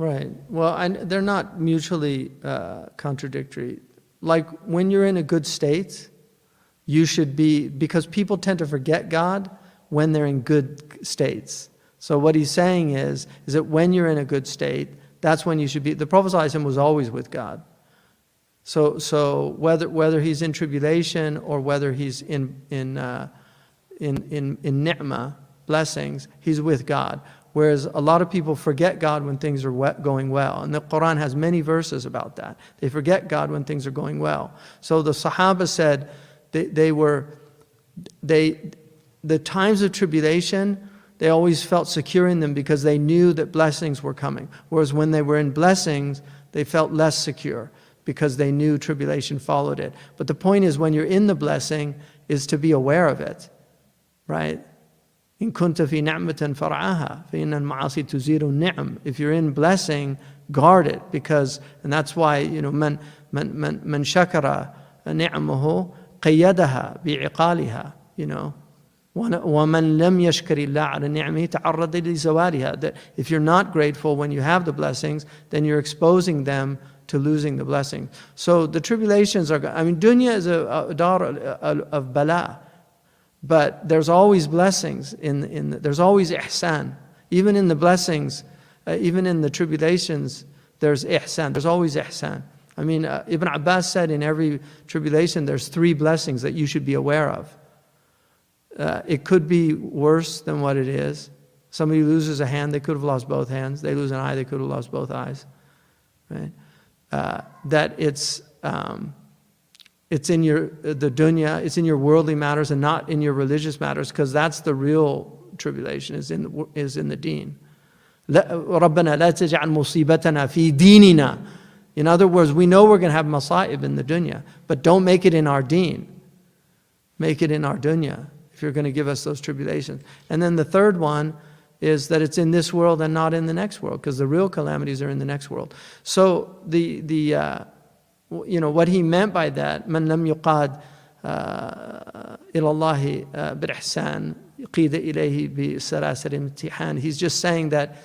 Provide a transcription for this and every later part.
Right. Well, they're not mutually contradictory. Like when you're in a good state, you should be, because people tend to forget God when they're in good states. So what he's saying is that when you're in a good state, that's when you should be. The Prophet ﷺ was always with God. So whether he's in tribulation or whether he's in ni'mah, blessings, he's with God. Whereas a lot of people forget God when things are going well. And the Quran has many verses about that. They forget God when things are going well. So the Sahaba said the times of tribulation, they always felt secure in them because they knew that blessings were coming. Whereas when they were in blessings, they felt less secure because they knew tribulation followed it. But the point is, when you're in the blessing, is to be aware of it, right? In kunta fi ni'matin far'aha, fa inna al-ma'asi tuziru ni'am. If you're in blessing, guard it, and that's why, man shakara ni'amahu qayyadaha bi'iqaliha, وَمَنْ لَمْ يَشْكَرِ اللَّهَ عَلَى نِعْمِهِ تَعَرَّضَ لِزَوَالِهَا. That if you're not grateful when you have the blessings, then you're exposing them to losing the blessing. So the tribulations dunya is a dar of bala, but there's always blessings there's always ihsan. Even in the blessings, even in the tribulations, there's ihsan. There's always ihsan. Ibn Abbas said in every tribulation there's 3 blessings that you should be aware of. It could be worse than what it is. Somebody loses a hand, they could have lost both hands. They lose an eye, they could have lost both eyes. Right? That it's in the dunya, it's in your worldly matters and not in your religious matters, because that's the real tribulation, is in the deen. رَبَّنَا لَا تَجْعَلْ مُصِيبَتَنَا فِي دِينِنَا. In other words, we know we're going to have masa'ib in the dunya, but don't make it in our deen. Make it in our dunya, if you're going to give us those tribulations. And then the third one is that it's in this world and not in the next world, because the real calamities are in the next world. So what he meant by that, man lam yuqad ilallahi bil-ihsan qida ilayhi bi sarasir imtihan. He's just saying that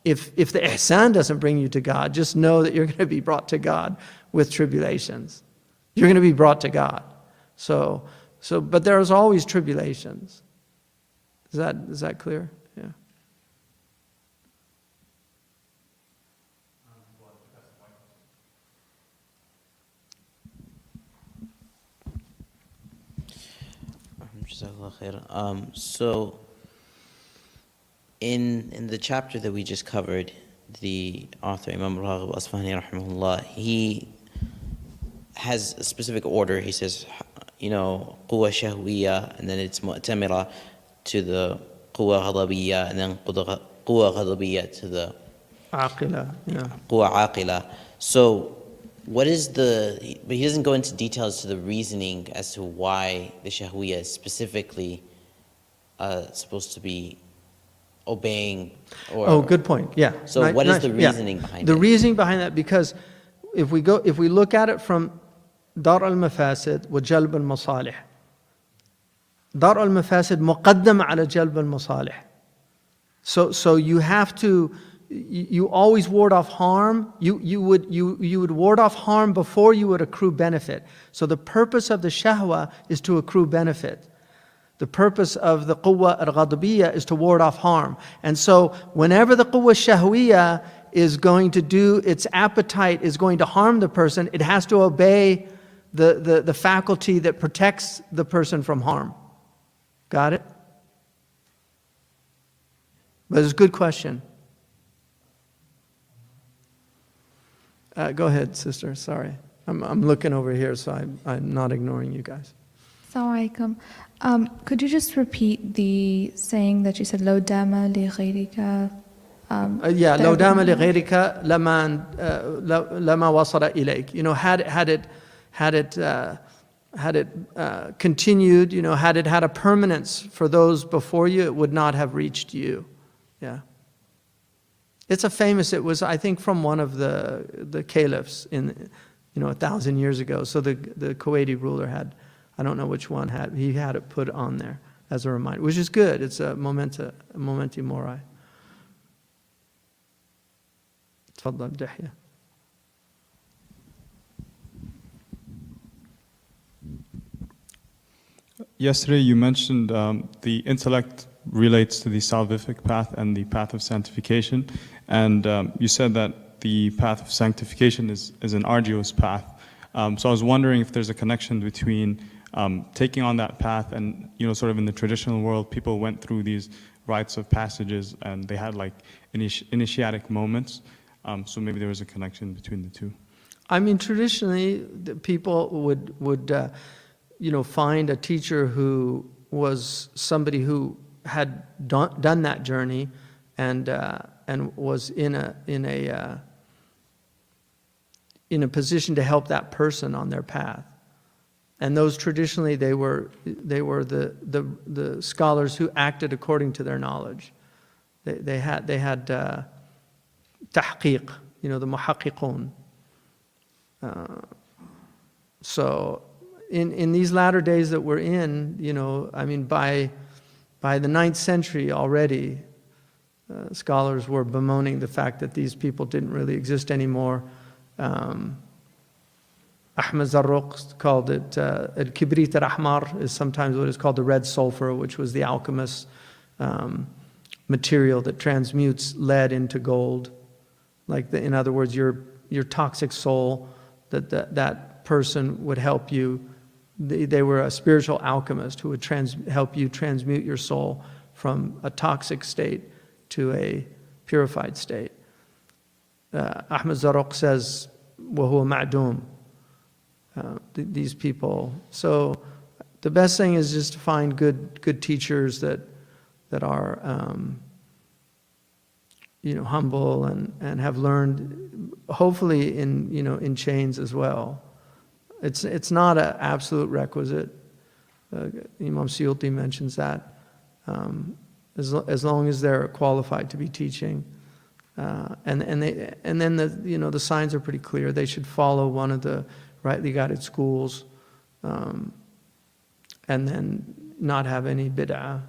if the ihsan doesn't bring you to God, just know that you're going to be brought to God with tribulations. You're going to be brought to God. But there's always tribulations. Is that clear? Yeah. So in the chapter that we just covered, the author Imam Raghib Asfahani rahimahullah, he has a specific order. He says, quwa shahwiya, and then it's mu'tamira to the quwa ghadabiyya, and then quwa ghadabiyya to the aqila. Yeah. Quwa aqila. So but he doesn't go into details to the reasoning as to why the shahwiya is specifically supposed to be obeying. Good point. Yeah. So what is the reasoning behind it? The reasoning behind that, because if we look at it from dar al-mafasid wa jalb al-masalih, dar al-mafasid muqaddama ala jalb al-masalih. So you have to. You always ward off harm. You would ward off harm before you would accrue benefit. So the purpose of the shahwa is to accrue benefit. The purpose of the quwwa al-ghadabiyya is to ward off harm. And so whenever the quwwa shahwiyya is going to do, its appetite is going to harm the person, it has to obey the faculty that protects the person from harm. Got it? But it's a good question. Go ahead, sister. Sorry. I'm looking over here, so I'm not ignoring you guys. Assalamu alaikum. Could you just repeat the saying that you said, لو دام لغيرك لو دام لغيرك لما وصل إليك. Had it continued, had it had a permanence for those before you, it would not have reached you. Yeah. It's it was, I think, from one of the caliphs in, 1,000 years ago. So the Kuwaiti ruler had, I don't know which one he had it put on there as a reminder, which is good. It's a momenti mori. تفضل دحية. Yesterday you mentioned the intellect relates to the salvific path and the path of sanctification, and you said that the path of sanctification is an arduous path. So I was wondering if there's a connection between taking on that path and, sort of in the traditional world, people went through these rites of passages and they had like initiatic moments. So maybe there was a connection between the two. I mean, traditionally, the people would find a teacher who was somebody who had done that journey and was in a position to help that person on their path. And those traditionally they were the scholars who acted according to their knowledge. They had tahqiq, the muhaqqiqun. So in these latter days that we're in, I mean, by the 9th century already, scholars were bemoaning the fact that these people didn't really exist anymore. Ahmed Zarruq called it al-kibrit al-ahmar, is sometimes what is called the red sulfur, which was the alchemist's material that transmutes lead into gold. In other words, your toxic soul, that person would help you. They were a spiritual alchemist who would help you transmute your soul from a toxic state to a purified state. Ahmed Zarruq says, وَهُوَ مَعْدُوم. These people. So the best thing is just to find good teachers that are humble and have learned, hopefully in chains as well. It's not an absolute requisite. Imam Suyuti mentions that. As long as they're qualified to be teaching, and then the signs are pretty clear. They should follow one of the rightly guided schools, and then not have any bid'ah.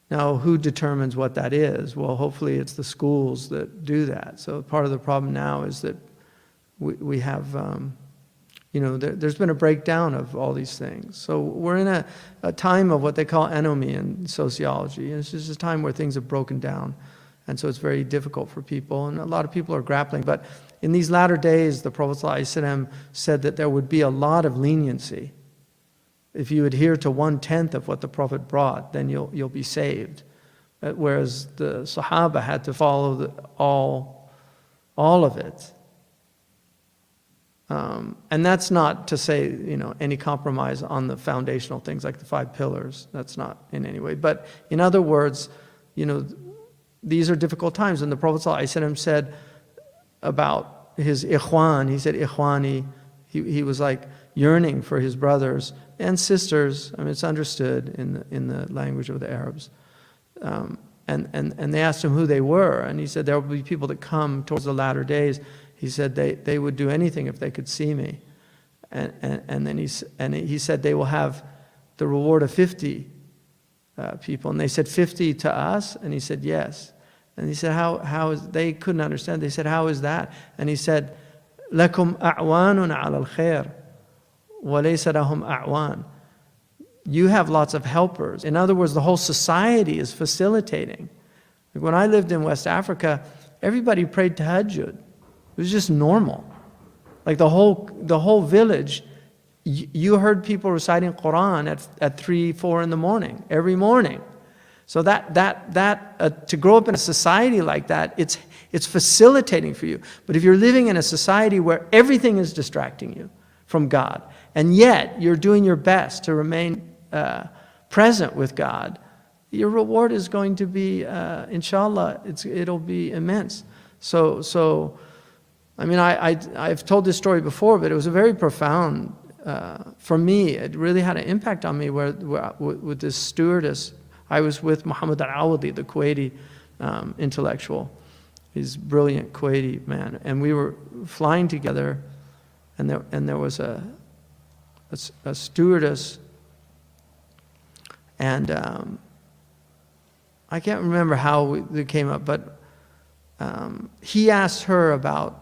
Now, who determines what that is? Well, hopefully it's the schools that do that. So part of the problem now is that we have, there's been a breakdown of all these things. So we're in a time of what they call anomie in sociology. And it's just a time where things have broken down. And so it's very difficult for people. And a lot of people are grappling. But in these latter days, the Prophet ﷺ said that there would be a lot of leniency. If you adhere to 1/10 of what the Prophet brought, then you'll be saved. Whereas the Sahaba had to follow all of it. And that's not to say, any compromise on the foundational things like the 5 pillars. That's not in any way. But in other words, these are difficult times. And the Prophet ﷺ said about his ikhwan, he said, ikhwani, he was like yearning for his brothers and sisters. I mean, it's understood in the language of the Arabs. And they asked him who they were. And he said, there will be people that come towards the latter days. He said they would do anything if they could see me. And then he said they will have the reward of 50 people. And they said, 50 to us? And he said, yes. And he said, how is, they couldn't understand. They said, how is that? And he said, لَكُمْ أَعْوَانٌ عَلَى الْخَيْرِ وَلَيْسَ لَهُمْ أَعْوَانٌ. You have lots of helpers. In other words, the whole society is facilitating. Like when I lived in West Africa, everybody prayed tahajjud. It was just normal. Like the whole village, you heard people reciting Quran at 3, 4 in the morning, every morning. So to grow up in a society like that, it's facilitating for you. But if you're living in a society where everything is distracting you from God, and yet you're doing your best to remain present with God, your reward is going to be, inshallah, it'll be immense. So I mean, I've told this story before, but it was a very profound, for me, it really had an impact on me where with this stewardess, I was with Muhammad al-Awadi, the Kuwaiti intellectual. He's a brilliant Kuwaiti man. And we were flying together, and there was a stewardess, and I can't remember how it came up, but he asked her about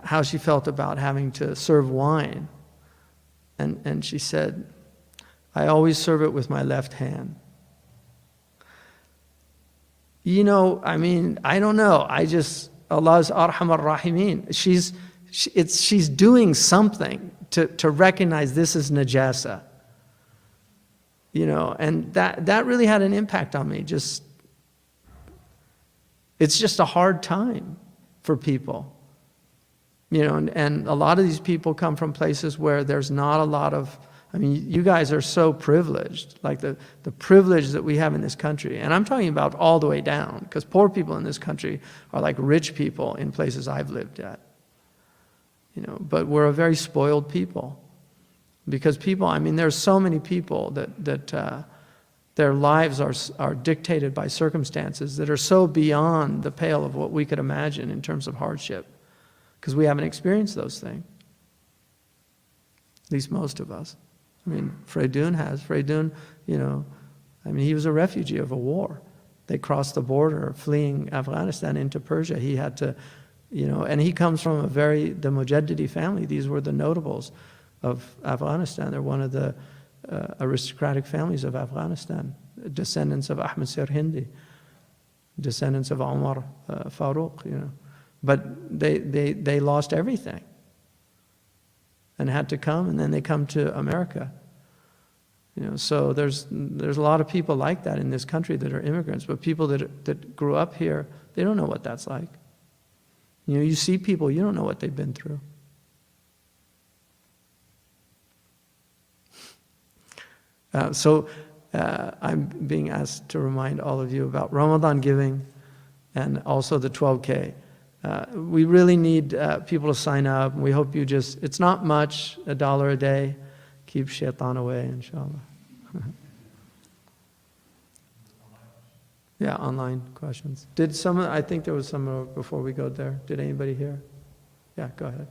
how she felt about having to serve wine. And she said, I always serve it with my left hand. You know, I mean, I don't know. Allah's Arhamar Rahimin. She's doing something to recognize this is najasa. You know, and that really had an impact on me. It's just a hard time for people. You know, and a lot of these people come from places where there's not a lot of, I mean, you guys are so privileged, like the privilege that we have in this country. And I'm talking about all the way down, because poor people in this country are like rich people in places I've lived at. You know, but we're a very spoiled people. Because people, I mean, there's so many people that their lives are dictated by circumstances that are so beyond the pale of what we could imagine in terms of hardship. Because we haven't experienced those things. At least most of us. I mean, Freydun has. Freydun, you know, I mean, he was a refugee of a war. They crossed the border fleeing Afghanistan into Persia. He had to, you know, and he comes from the Mujaddidi family. These were the notables of Afghanistan. They're one of the aristocratic families of Afghanistan, descendants of Ahmed Sirhindi, descendants of Omar Farouk, you know. But they lost everything and had to come, and then they come to America. You know, so there's a lot of people like that in this country that are immigrants, but people that grew up here, they don't know what that's like. You know, you see people, you don't know what they've been through. I'm being asked to remind all of you about Ramadan giving and also the 12K. We really need people to sign up. We hope you it's not much, $1 a day. Keep shaitan away, inshallah. Yeah, online questions. I think there was some before we go there. Did anybody hear? Yeah, go ahead.